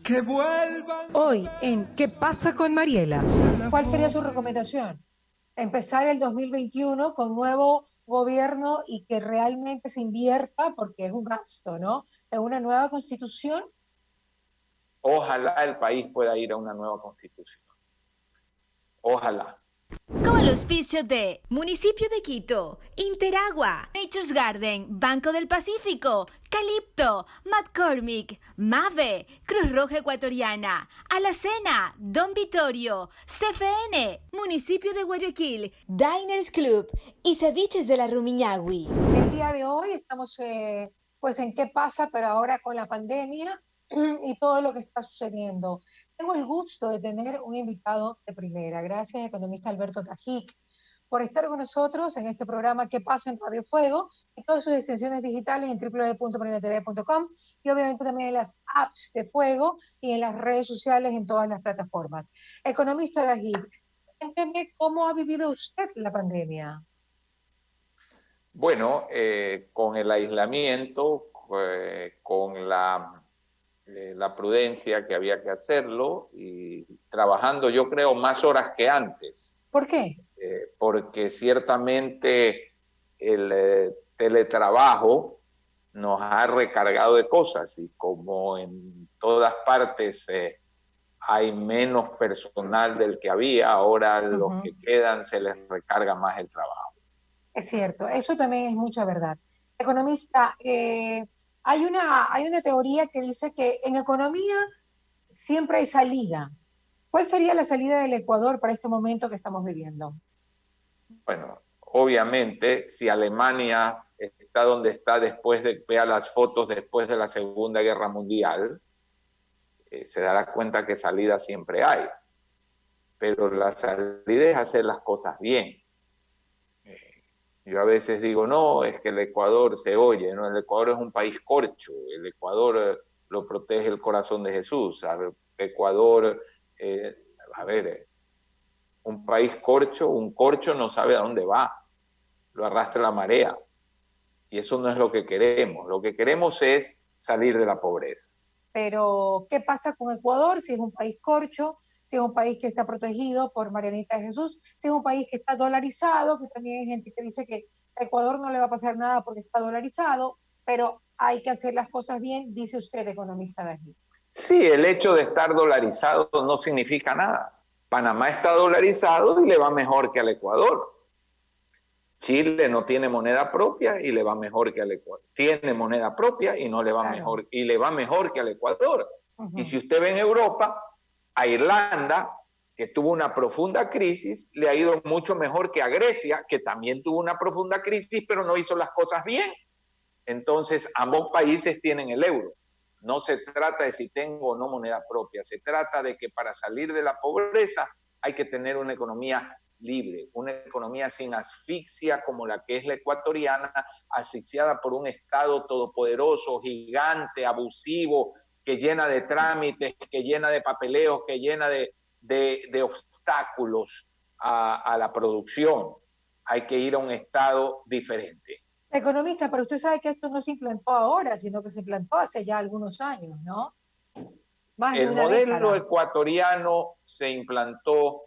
Que vuelvan. Hoy en ¿Qué pasa con Mariela? ¿Cuál sería su recomendación? Empezar el 2021 con nuevo gobierno y que realmente se invierta, porque es un gasto, ¿no? En una nueva constitución. Ojalá el país pueda ir a una nueva constitución. Ojalá. Con el auspicio de Municipio de Quito, Interagua, Nature's Garden, Banco del Pacífico, Calipto, McCormick, Mave, Cruz Roja Ecuatoriana, Alacena, Don Vittorio, CFN, Municipio de Guayaquil, Diners Club y Ceviches de la Rumiñahui. El día de hoy estamos pues en qué pasa, pero ahora con la pandemia y todo lo que está sucediendo. Tengo el gusto de tener un invitado de primera. Gracias, economista Alberto Tajic, por estar con nosotros en este programa ¿Qué pasa en Radio Fuego? Y todas sus extensiones digitales en www.marinatv.com y obviamente también en las apps de Fuego y en las redes sociales en todas las plataformas. Economista Tajic, cuénteme cómo ha vivido usted la pandemia. Bueno, con el aislamiento, con la prudencia que había que hacerlo y trabajando, yo creo, más horas que antes. ¿Por qué? Porque ciertamente el teletrabajo nos ha recargado de cosas y como en todas partes hay menos personal del que había, ahora los que quedan se les recarga más el trabajo. Es cierto, eso también es mucha verdad. Economista, hay una teoría que dice que en economía siempre hay salida. ¿Cuál sería la salida del Ecuador para este momento que estamos viviendo? Bueno, obviamente, si Alemania está donde está vea las fotos después de la Segunda Guerra Mundial, se dará cuenta que salida siempre hay. Pero la salida es hacer las cosas bien. Yo a veces digo, no, es que el Ecuador se oye, ¿no? El Ecuador es un país corcho, el Ecuador lo protege el corazón de Jesús. Ecuador, un país corcho, un corcho no sabe a dónde va, lo arrastra la marea. Y eso no es lo que queremos. Lo que queremos es salir de la pobreza. Pero, ¿qué pasa con Ecuador si es un país corcho, si es un país que está protegido por Marianita de Jesús, si es un país que está dolarizado, que también hay gente que dice que a Ecuador no le va a pasar nada porque está dolarizado, pero hay que hacer las cosas bien, dice usted, economista de aquí? Sí, el hecho de estar dolarizado no significa nada. Panamá está dolarizado y le va mejor que al Ecuador. Chile no tiene moneda propia y le va mejor que al Ecuador. Tiene moneda propia y no le va mejor, y le va mejor que al Ecuador. Y si usted ve en Europa, a Irlanda, que tuvo una profunda crisis, le ha ido mucho mejor que a Grecia, que también tuvo una profunda crisis, pero no hizo las cosas bien. Entonces, ambos países tienen el euro. No se trata de si tengo o no moneda propia, se trata de que para salir de la pobreza hay que tener una economía libre, una economía sin asfixia como la que es la ecuatoriana, asfixiada por un Estado todopoderoso, gigante, abusivo, que llena de trámites, que llena de papeleos, que llena de obstáculos a la producción. Hay que ir a un Estado diferente. Economista, pero usted sabe que esto no se implantó ahora, sino que se implantó hace ya algunos años, ¿no? Más de El una modelo década. ecuatoriano se implantó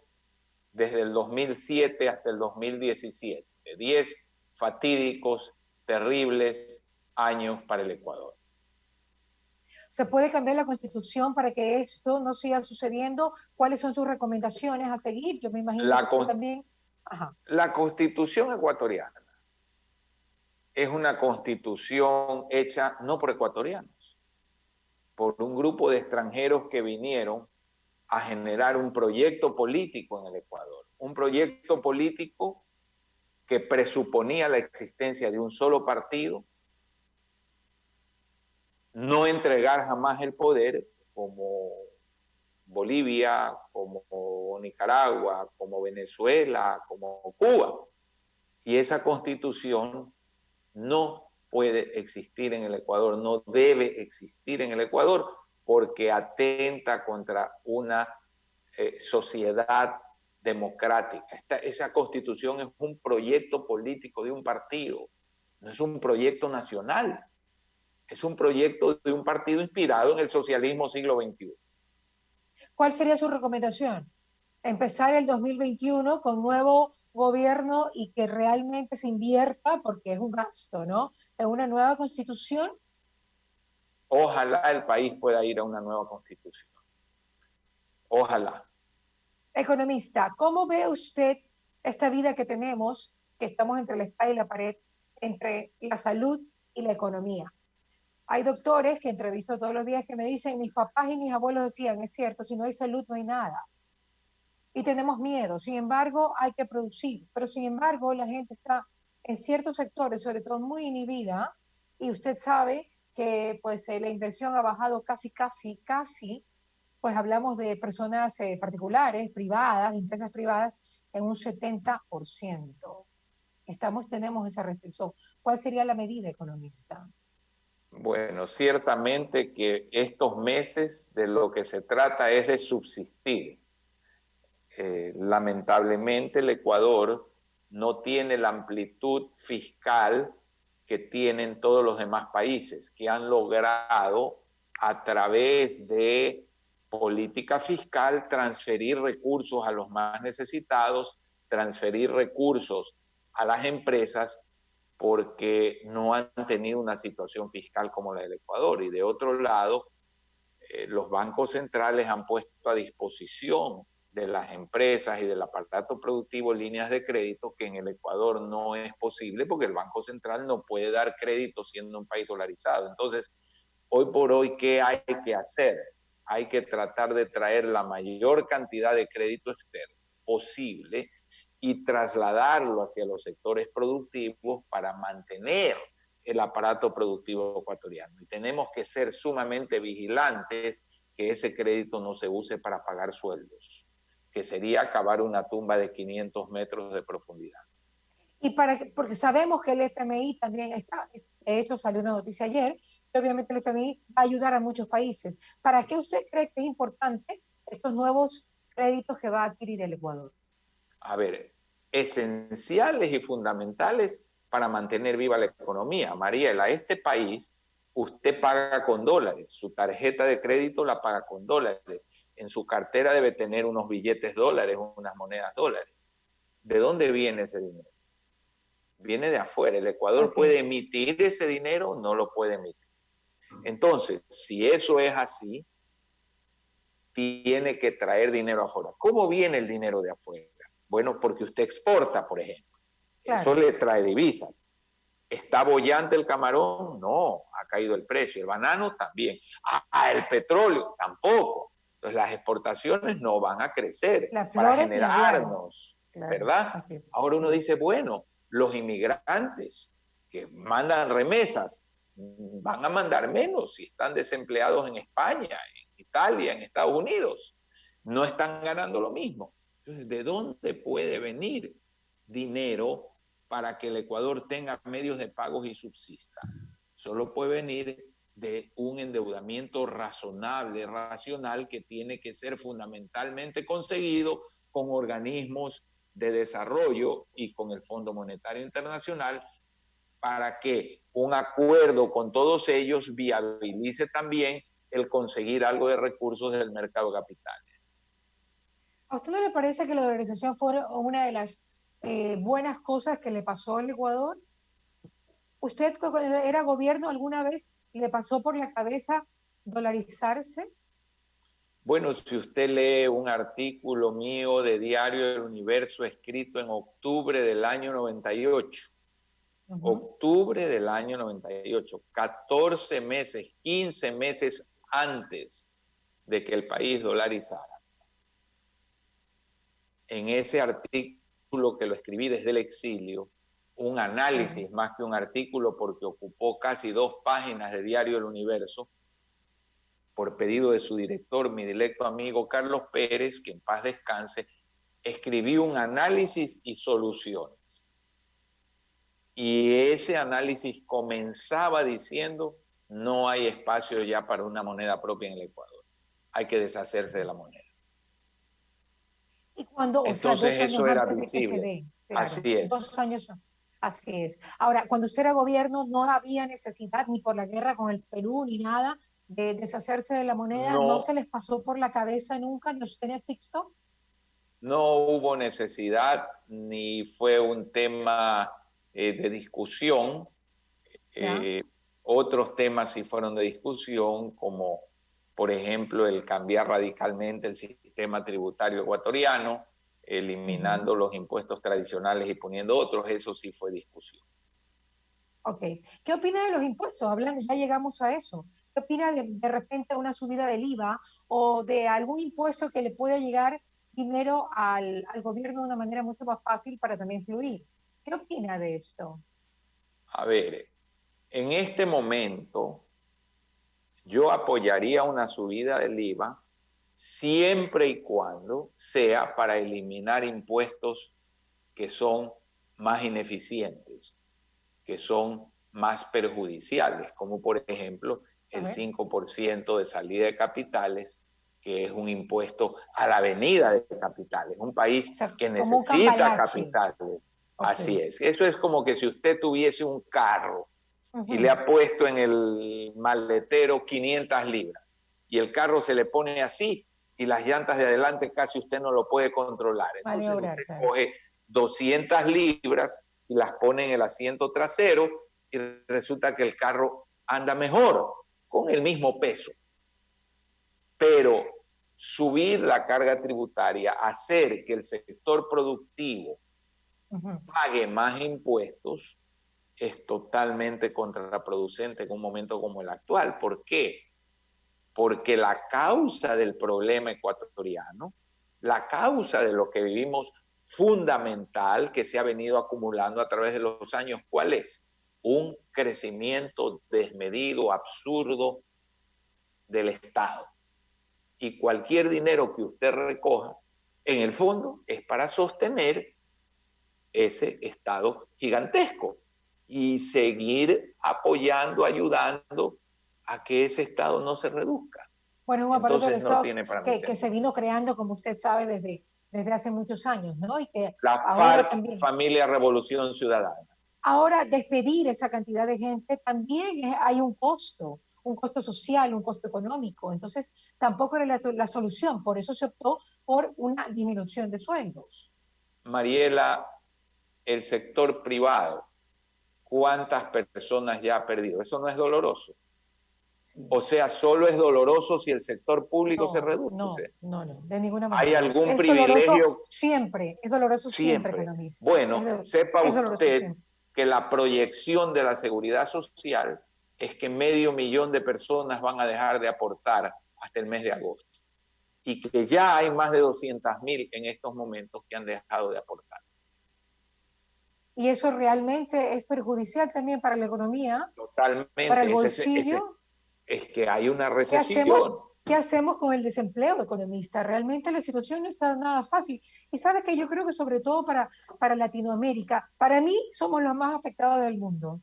desde el 2007 hasta el 2017. 10 fatídicos, terribles años para el Ecuador. ¿Se puede cambiar la Constitución para que esto no siga sucediendo? ¿Cuáles son sus recomendaciones a seguir? Yo me imagino que usted también... Ajá. La Constitución ecuatoriana es una constitución hecha no por ecuatorianos, por un grupo de extranjeros que vinieron a generar un proyecto político en el Ecuador. Un proyecto político que presuponía la existencia de un solo partido, no entregar jamás el poder como Bolivia, como Nicaragua, como Venezuela, como Cuba. Y esa constitución no puede existir en el Ecuador, no debe existir en el Ecuador, porque atenta contra una sociedad democrática. Esa constitución es un proyecto político de un partido, no es un proyecto nacional, es un proyecto de un partido inspirado en el socialismo siglo XXI. ¿Cuál sería su recomendación? Empezar el 2021 con nuevo gobierno y que realmente se invierta, porque es un gasto, ¿no? En una nueva constitución. Ojalá el país pueda ir a una nueva constitución. Ojalá. Economista, ¿cómo ve usted esta vida que tenemos, que estamos entre la espada y la pared, entre la salud y la economía? Hay doctores que entrevisto todos los días que me dicen, mis papás y mis abuelos decían, es cierto, si no hay salud no hay nada. Y tenemos miedo, sin embargo hay que producir, pero sin embargo la gente está en ciertos sectores, sobre todo muy inhibida, y usted sabe que pues la inversión ha bajado casi, pues hablamos de personas particulares, privadas, empresas privadas, en un 70%. Tenemos esa restricción. ¿Cuál sería la medida, economista? Bueno, ciertamente que estos meses de lo que se trata es de subsistir. Lamentablemente el Ecuador no tiene la amplitud fiscal que tienen todos los demás países, que han logrado a través de política fiscal transferir recursos a los más necesitados, transferir recursos a las empresas, porque no han tenido una situación fiscal como la del Ecuador. Y de otro lado, los bancos centrales han puesto a disposición de las empresas y del aparato productivo líneas de crédito que en el Ecuador no es posible porque el Banco Central no puede dar crédito siendo un país dolarizado. Entonces, hoy por hoy, ¿qué hay que hacer? Hay que tratar de traer la mayor cantidad de crédito externo posible y trasladarlo hacia los sectores productivos para mantener el aparato productivo ecuatoriano. Y tenemos que ser sumamente vigilantes que ese crédito no se use para pagar sueldos, que sería cavar una tumba de 500 metros de profundidad. Y porque sabemos que el FMI también está, de hecho salió una noticia ayer, que obviamente el FMI va a ayudar a muchos países. ¿Para qué usted cree que es importante estos nuevos créditos que va a adquirir el Ecuador? A ver, esenciales y fundamentales para mantener viva la economía. Mariela, este país usted paga con dólares, su tarjeta de crédito la paga con dólares, en su cartera debe tener unos billetes dólares, unas monedas dólares. ¿De dónde viene ese dinero? Viene de afuera. ¿El Ecuador puede emitir ese dinero? No lo puede emitir. Entonces, si eso es así, tiene que traer dinero afuera. ¿Cómo viene el dinero de afuera? Bueno, porque usted exporta, por ejemplo. Claro. Eso le trae divisas. ¿Está bollante el camarón? No, ha caído el precio. El banano también. El petróleo tampoco. Entonces las exportaciones no van a crecer para generarnos, claro, ¿verdad? Así es, ahora uno dice, bueno, los inmigrantes que mandan remesas van a mandar menos si están desempleados en España, en Italia, en Estados Unidos. No están ganando lo mismo. Entonces, ¿de dónde puede venir dinero para que el Ecuador tenga medios de pagos y subsista? Solo puede venir de un endeudamiento razonable, racional, que tiene que ser fundamentalmente conseguido con organismos de desarrollo y con el Fondo Monetario Internacional, para que un acuerdo con todos ellos viabilice también el conseguir algo de recursos del mercado de capitales. ¿A usted no le parece que la dolarización fue una de las buenas cosas que le pasó al Ecuador? ¿Usted cuando era gobierno alguna vez le pasó por la cabeza dolarizarse? Bueno, si usted lee un artículo mío de Diario del Universo escrito en octubre del año 98, octubre del año 98, 14 meses, 15 meses antes de que el país dolarizara. En ese artículo que lo escribí desde el exilio, un análisis más que un artículo porque ocupó casi 2 páginas de Diario del Universo, por pedido de su director, mi directo amigo Carlos Pérez, que en paz descanse, escribí un análisis y soluciones. Y ese análisis comenzaba diciendo, no hay espacio ya para una moneda propia en el Ecuador. Hay que deshacerse de la moneda. Y cuando, entonces, o sea, 2 años eso era antes visible. de que se dé. Claro, así es. 2 años. Así es. Ahora, cuando usted era gobierno, no había necesidad ni por la guerra con el Perú ni nada de deshacerse de la moneda. ¿No se No, les pasó por la cabeza nunca ni a usted ni a Sixto? no hubo necesidad ni fue un tema de discusión. ¿Ya? Eh, Otros temas sí fueron de discusión, como por ejemplo el cambiar radicalmente el sistema tributario ecuatoriano, eliminando los impuestos tradicionales y poniendo otros, eso sí fue discusión. Ok. ¿Qué opina de los impuestos? Hablando, ya llegamos a eso. ¿Qué opina de repente una subida del IVA o de algún impuesto que le pueda llegar dinero al gobierno de una manera mucho más fácil para también fluir? ¿Qué opina de esto? A ver, en este momento yo apoyaría una subida del IVA siempre y cuando sea para eliminar impuestos que son más ineficientes, que son más perjudiciales, como por ejemplo A el ver. 5% de salida de capitales, que es un impuesto a la venida de capitales, un O país sea, que como un necesita cambalache. capitales. Ok. Así es. Eso es como que si usted tuviese un carro y le Ujú. ha puesto en el maletero 500 libras y el carro se le pone así y las llantas de adelante casi usted no lo puede controlar. Entonces Maniobrar, usted claro. coge 200 libras y las pone en el asiento trasero y resulta que el carro anda mejor con el mismo peso. Pero subir la carga tributaria, hacer que el sector productivo Ujú. pague más impuestos, es totalmente contraproducente en un momento como el actual. ¿Por qué? Porque la causa del problema ecuatoriano, la causa de lo que vivimos fundamental que se ha venido acumulando a través de los años, ¿cuál es? Un crecimiento desmedido, absurdo del Estado. Y cualquier dinero que usted recoja, en el fondo, es para sostener ese Estado gigantesco y seguir apoyando, ayudando a que ese Estado no se reduzca. Bueno, un aparato del Entonces no Estado tiene para mí que se sentido. vino creando, como usted sabe, desde hace muchos años, ¿no? Y que La ahora FARC, también, Familia Revolución Ciudadana. ahora despedir esa cantidad de gente también hay un costo social, un costo económico. Entonces, tampoco era la solución. Por eso se optó por una disminución de sueldos. Mariela, el sector privado, ¿cuántas personas ya ha perdido? Eso no es doloroso. Sí. O sea, solo es doloroso si el sector público se No, reduce. de ninguna ¿Hay manera. algún privilegio? Es doloroso siempre, Siempre. economista. Bueno, sepa Es doloroso usted siempre. que la proyección de la seguridad social es que 500.000 de personas van a dejar de aportar hasta el mes de agosto y que ya hay más de 200.000 en estos momentos que han dejado de aportar. Y eso realmente es perjudicial también para la economía, para el Totalmente. bolsillo. Es que hay una ¿Qué hacemos? recesión. ¿Qué hacemos con el desempleo, economista? Realmente la situación no está nada fácil. Y sabe que yo creo que sobre todo para Latinoamérica, para mí somos los más afectados del mundo.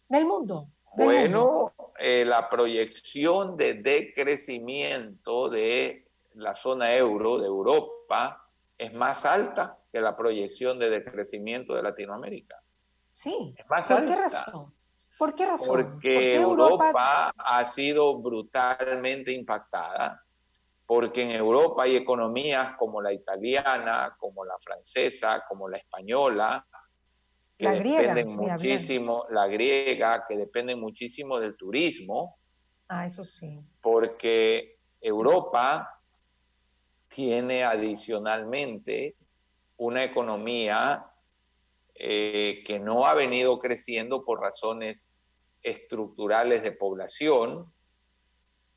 Del mundo, del mundo. Bueno, la proyección de decrecimiento de la zona euro, de Europa, es más alta que la proyección de decrecimiento de Latinoamérica. Sí. Es más ¿Por qué alta. razón? ¿Por qué razón? ¿Por Porque qué Europa? Europa ha sido brutalmente impactada, porque en Europa hay economías como la italiana, como la francesa, como la española, que La griega, dependen ni hablar. muchísimo, la griega, que dependen muchísimo del turismo, Ah, eso sí. porque Europa tiene adicionalmente una economía que no ha venido creciendo por razones estructurales de población,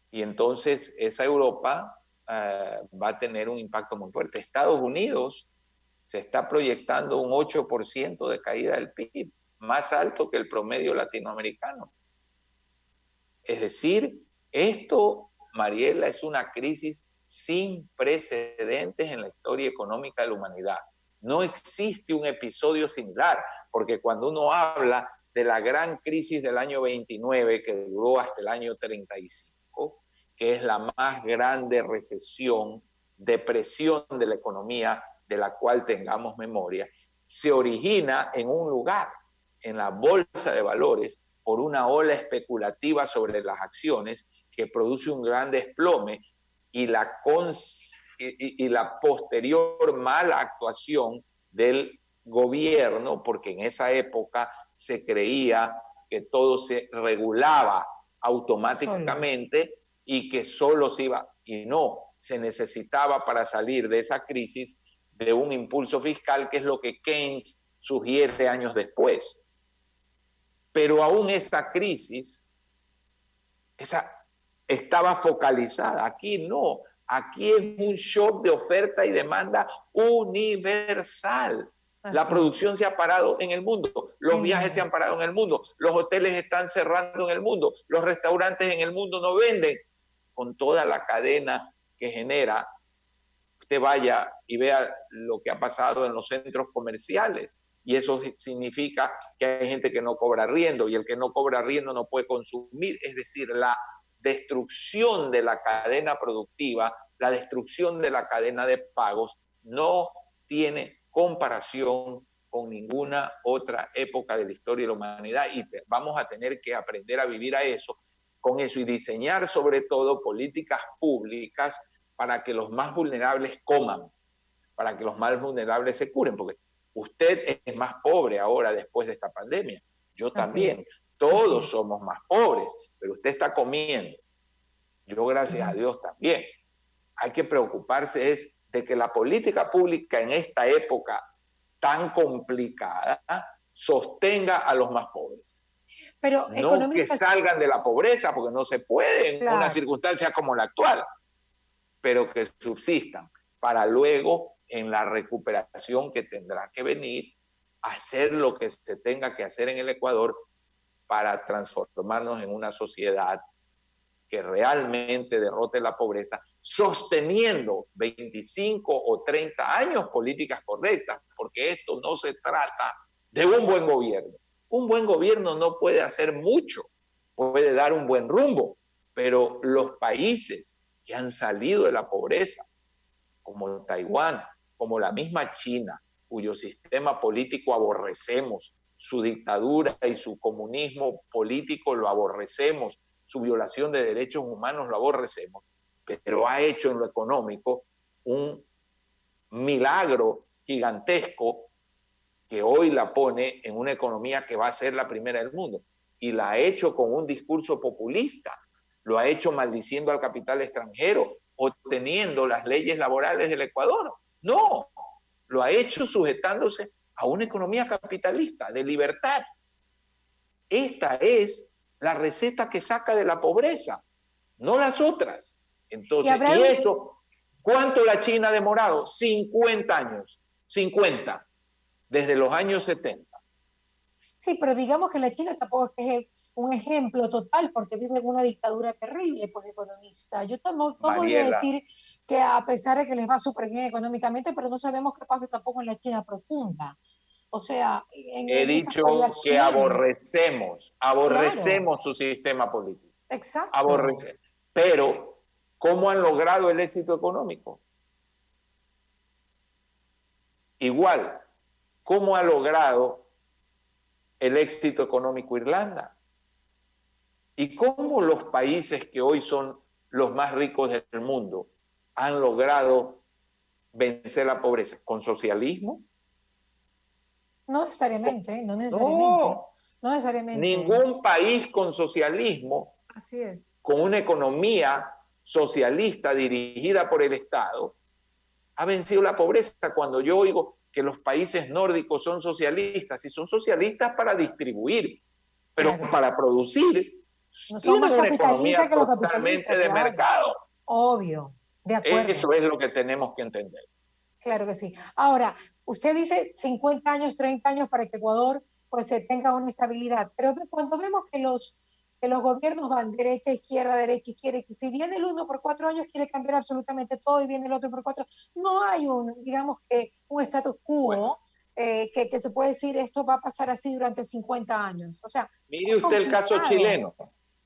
y entonces esa Europa va a tener un impacto muy fuerte. Estados Unidos se está proyectando un 8% de caída del PIB, más alto que el promedio latinoamericano. Es decir, esto, Mariela, es una crisis sin precedentes en la historia económica de la humanidad. No existe un episodio similar, porque cuando uno habla de la gran crisis del año 29, que duró hasta el año 35, que es la más grande recesión, depresión de la economía de la cual tengamos memoria, se origina en un lugar, en la bolsa de valores por una ola especulativa sobre las acciones que produce un gran desplome y la posterior mala actuación del gobierno, porque en esa época se creía que todo se regulaba automáticamente y que solo se iba, y no, se necesitaba para salir de esa crisis de un impulso fiscal, que es lo que Keynes sugiere años después. Pero aún esa crisis estaba focalizada. Aquí no. Aquí es un shock de oferta y demanda universal. La producción se ha parado en el mundo, los viajes se han parado en el mundo, los hoteles están cerrando en el mundo, los restaurantes en el mundo no venden. Con toda la cadena que genera, usted vaya y vea lo que ha pasado en los centros comerciales. Y eso significa que hay gente que no cobra arriendo, y el que no cobra arriendo no puede consumir. Es decir, la destrucción de la cadena productiva, la destrucción de la cadena de pagos no tiene comparación con ninguna otra época de la historia de la humanidad, y vamos a tener que aprender a vivir con eso y diseñar sobre todo políticas públicas para que los más vulnerables coman, para que los más vulnerables se curen, porque usted es más pobre ahora después de esta pandemia, yo también, todos somos más pobres, pero usted está comiendo, yo gracias a Dios también. Hay que preocuparse es de que la política pública en esta época tan complicada sostenga a los más pobres. Pero no que salgan de la pobreza, porque no se puede en una circunstancia como la actual, pero que subsistan para luego, en la recuperación que tendrá que venir, hacer lo que se tenga que hacer en el Ecuador para transformarnos en una sociedad que realmente derrote la pobreza, sosteniendo 25 o 30 años políticas correctas, porque esto no se trata de un buen gobierno. Un buen gobierno no puede hacer mucho, puede dar un buen rumbo, pero los países que han salido de la pobreza, como Taiwán, como la misma China, cuyo sistema político aborrecemos, su dictadura y su comunismo político lo aborrecemos, su violación de derechos humanos lo aborrecemos, pero ha hecho en lo económico un milagro gigantesco que hoy la pone en una economía que va a ser la primera del mundo. Y la ha hecho con un discurso populista, lo ha hecho maldiciendo al capital extranjero o teniendo las leyes laborales del Ecuador. No, lo ha hecho sujetándose a una economía capitalista, de libertad. Esta es la receta que saca de la pobreza, no las otras. Entonces, ¿y eso? ¿Cuánto la China ha demorado? 50 años, 50, desde los años 70. Sí, pero digamos que la China tampoco es un ejemplo total, porque vive en una dictadura terrible, pues economista. Yo tampoco podría decir que a pesar de que les va súper bien económicamente, pero no sabemos qué pasa tampoco en la China profunda. O sea, he dicho que aborrecemos su sistema político. Exacto. Aborrecemos. Pero, ¿cómo han logrado el éxito económico? Igual, ¿cómo ha logrado el éxito económico Irlanda? ¿Y cómo los países que hoy son los más ricos del mundo han logrado vencer la pobreza? ¿Con socialismo? No necesariamente, no necesariamente. No necesariamente. Ningún país con socialismo, así es, con una economía socialista dirigida por el Estado, ha vencido la pobreza. Cuando yo oigo que los países nórdicos son socialistas, y son socialistas para distribuir, pero para producir, no son más capitalistas que los capitalistas de mercado. Obvio, de acuerdo. Eso es lo que tenemos que entender. Claro que sí. Ahora, usted dice 50 años, 30 años para que Ecuador pues tenga una estabilidad, pero cuando vemos que los gobiernos van derecha, izquierda, y que si viene el uno por 4 años quiere cambiar absolutamente todo y viene el otro por 4, no hay un status quo, bueno, que se puede decir esto va a pasar así durante 50 años. O sea, mire usted el caso chileno.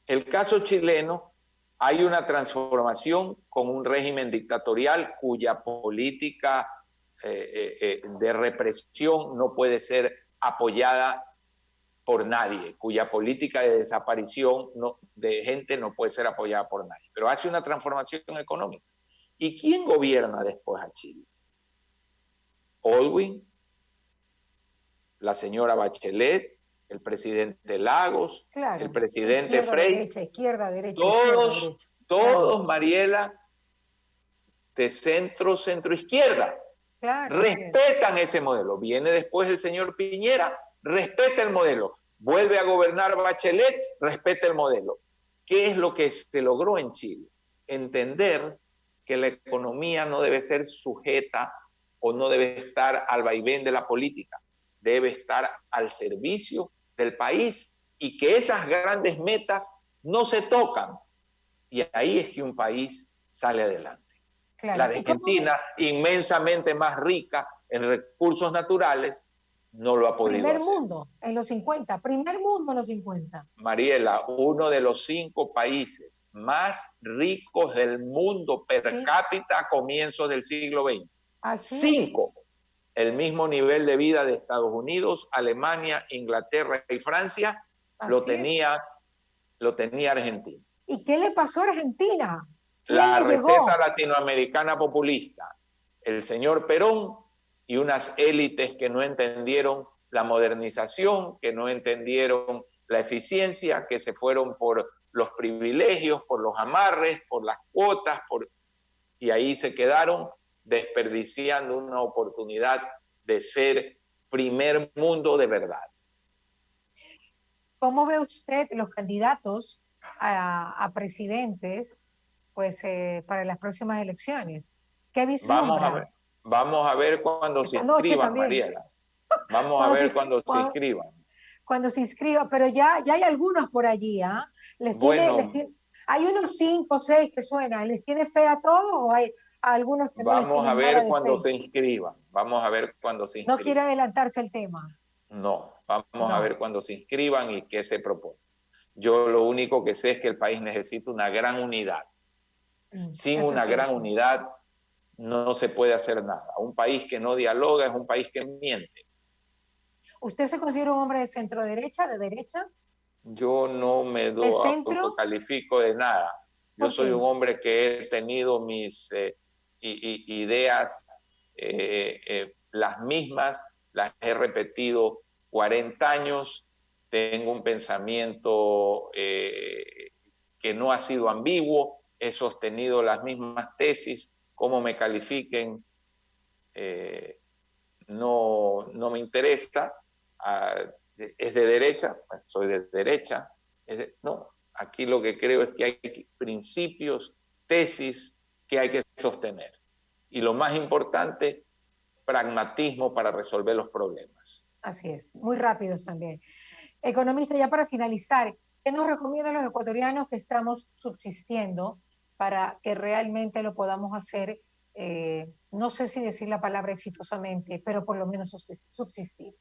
El caso chileno, hay una transformación con un régimen dictatorial cuya política de represión no puede ser apoyada por nadie, cuya política de desaparición de gente no puede ser apoyada por nadie, pero hace una transformación económica. ¿Y quién gobierna después a Chile? Olwin, la señora Bachelet, el presidente Lagos, Claro, el presidente izquierda, Frey, derecha, izquierda, derecha, izquierda, derecha. todos, Claro. Mariela, de centro-izquierda, Claro, respetan ese modelo. Viene después el señor Piñera, respeta el modelo. Vuelve a gobernar Bachelet, respeta el modelo. ¿Qué es lo que se logró en Chile? Entender que la economía no debe ser sujeta o no debe estar al vaivén de la política, debe estar al servicio del país y que esas grandes metas no se tocan. Y ahí es que un país sale adelante. claro. La de Argentina, inmensamente más rica en recursos naturales, no lo ha podido Primer hacer. mundo en los 50, primer mundo en los 50. Mariela, uno de los 5 países más ricos del mundo per Sí. cápita a comienzos del siglo XX. Así 5. es. El mismo nivel de vida de Estados Unidos, Alemania, Inglaterra y Francia lo Así es. tenía Argentina. ¿Y qué le pasó a Argentina? ¿Quién La le receta llegó? latinoamericana populista, el señor Perón y unas élites que no entendieron la modernización, que no entendieron la eficiencia, que se fueron por los privilegios, por los amarres, por las cuotas, y ahí se quedaron desperdiciando una oportunidad de ser primer mundo de verdad. ¿Cómo ve usted los candidatos a presidentes pues, para las próximas elecciones? ¿Qué vislumbra? Vamos a ver cuando se Esta noche inscriban, también. Mariela. Vamos a ver cuando se inscriban. Cuando se inscriba, pero ya hay algunos por allí, ¿ah? Hay unos 5 o 6 que suenan. ¿Les tiene fe a todos o hay a algunos que no les tienen Vamos a nada ver de cuando fe? se inscriban. Vamos a ver cuando se inscriban. No quiere adelantarse el tema. No, vamos a ver cuando se inscriban y qué se propone. Yo lo único que sé es que el país necesita una gran unidad. Sin Eso una sí. gran unidad no se puede hacer nada. Un país que no dialoga es un país que miente. ¿Usted se considera un hombre de centro derecha, de derecha? Yo no me ¿De centro? autocalifico de nada. Yo soy un hombre que he tenido mis ideas, las mismas, las he repetido 40 años, tengo un pensamiento que no ha sido ambiguo, he sostenido las mismas tesis, cómo me califiquen no me interesa, es de derecha, soy de derecha, no, aquí lo que creo es que hay principios, tesis que hay que sostener. Y lo más importante, pragmatismo para resolver los problemas. Así es, muy rápidos también. Economista, ya para finalizar, ¿qué nos recomiendan los ecuatorianos que estamos subsistiendo para que realmente lo podamos hacer? No sé si decir la palabra exitosamente, pero por lo menos subsistir.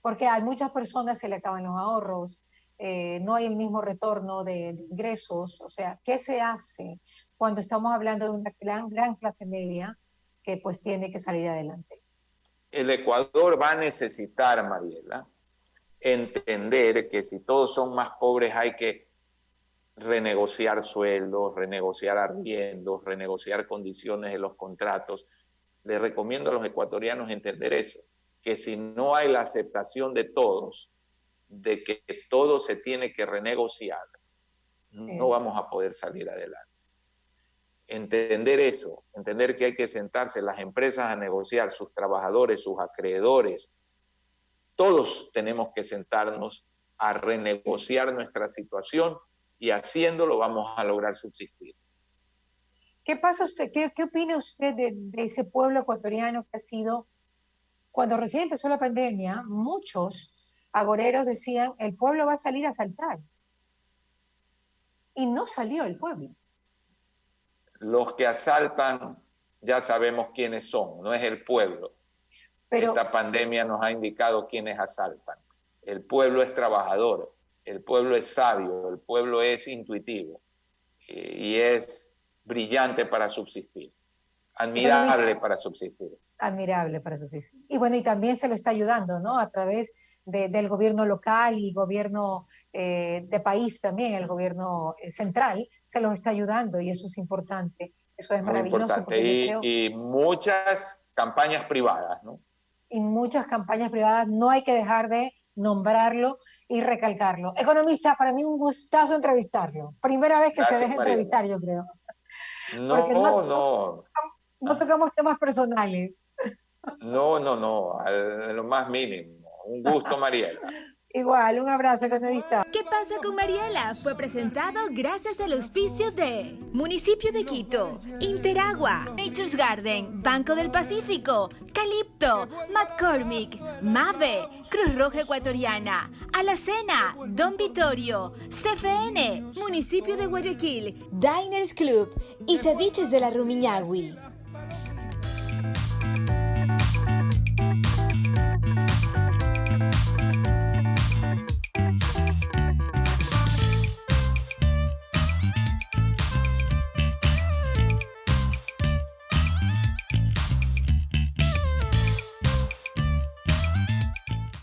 Porque a muchas personas se le acaban los ahorros, no hay el mismo retorno de ingresos. O sea, ¿qué se hace cuando estamos hablando de una gran clase media que pues tiene que salir adelante? El Ecuador va a necesitar, Mariela, entender que si todos son más pobres hay que renegociar sueldos, renegociar arriendos, renegociar condiciones de los contratos. Les recomiendo a los ecuatorianos entender eso, que si no hay la aceptación de todos, de que todo se tiene que renegociar, no vamos a poder salir adelante. Entender eso, entender que hay que sentarse las empresas a negociar, sus trabajadores, sus acreedores, todos tenemos que sentarnos a renegociar nuestra situación y haciéndolo vamos a lograr subsistir. ¿Qué pasa usted? ¿Qué opina usted de ese pueblo ecuatoriano que ha sido, cuando recién empezó la pandemia, muchos agoreros decían, el pueblo va a salir a asaltar? Y no salió el pueblo. Los que asaltan ya sabemos quiénes son, no es el pueblo. Pero esta pandemia nos ha indicado quiénes asaltan. El pueblo es trabajador, el pueblo es sabio, el pueblo es intuitivo y es brillante para subsistir. admirable para subsistir. Admirable para subsistir. Y bueno, y también se lo está ayudando, ¿no? A través del gobierno local y gobierno de país también, el gobierno central, se los está ayudando y eso es importante. Eso es Muy maravilloso. importante. Y muchas campañas privadas, ¿no? Y muchas campañas privadas, no hay que dejar de nombrarlo y recalcarlo. Economista, para mí un gustazo entrevistarlo. Primera vez que Gracias, se deja Mariela. entrevistar, yo creo. No. No tocamos temas personales. No, a lo más mínimo. Un gusto, Mariela. Igual, un abrazo, economista. ¿Qué pasa con Mariela? Fue presentado gracias al auspicio de Municipio de Quito, Interagua, Nature's Garden, Banco del Pacífico, Calipto, McCormick, Mave, Cruz Roja Ecuatoriana, Alacena, Don Vittorio, CFN, Municipio de Guayaquil, Diners Club y Ceviches de la Rumiñahui.